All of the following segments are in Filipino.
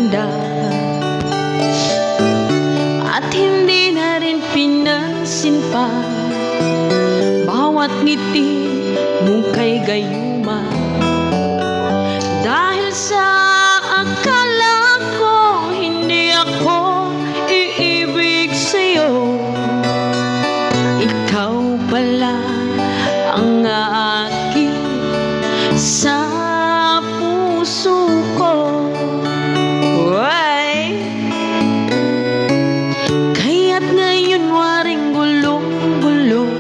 ganda. At hindi na rin pinansin pa bawat ngiti mo kay gayuma. Dahil sa akala ko hindi ako iibig sa'yo, ikaw pala ang aakit sa puso ko. Why? Kaya't ngayon waring gulong-gulo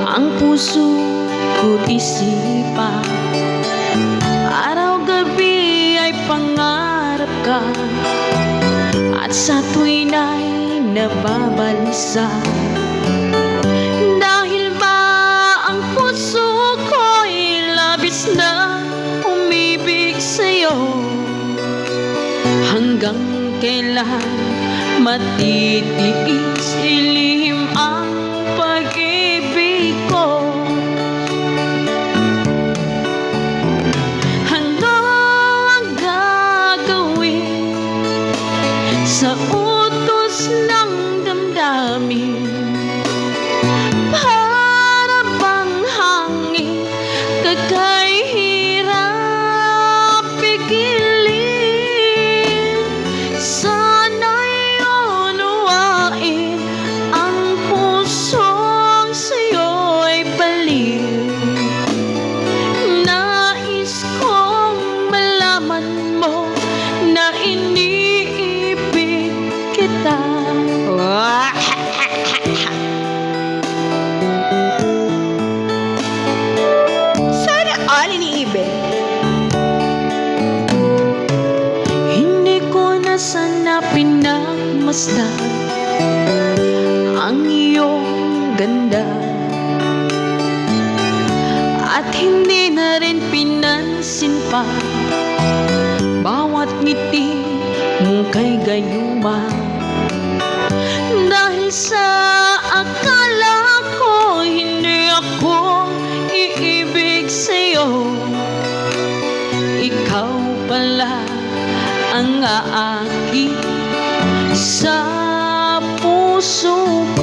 ang puso ko't isipan. Araw-gabi ay pangarap ka, at sa tuwin ay nababalisa. Dahil ba ang puso ko'y labis na umibig sa'yo? Hanggang kailan matitiis ilihim ang pag-ibig ko? Ano ang gagawin sa utos ng damdamin? Para bang hangin kagay hirap pigilin. Sana'y unawain ang pusong sa'yo'y baliw. Nais kong malaman mo na iniibig kita. Sana all iniibig. Hindi ko na sana pinagmasdan ang iyong ganda, at hindi na rin pinansin pa bawat ngiti mo kay gayuma. Dahil sa akala ko hindi ako iibig sa'yo, ikaw pala ang aakit sa puso ko.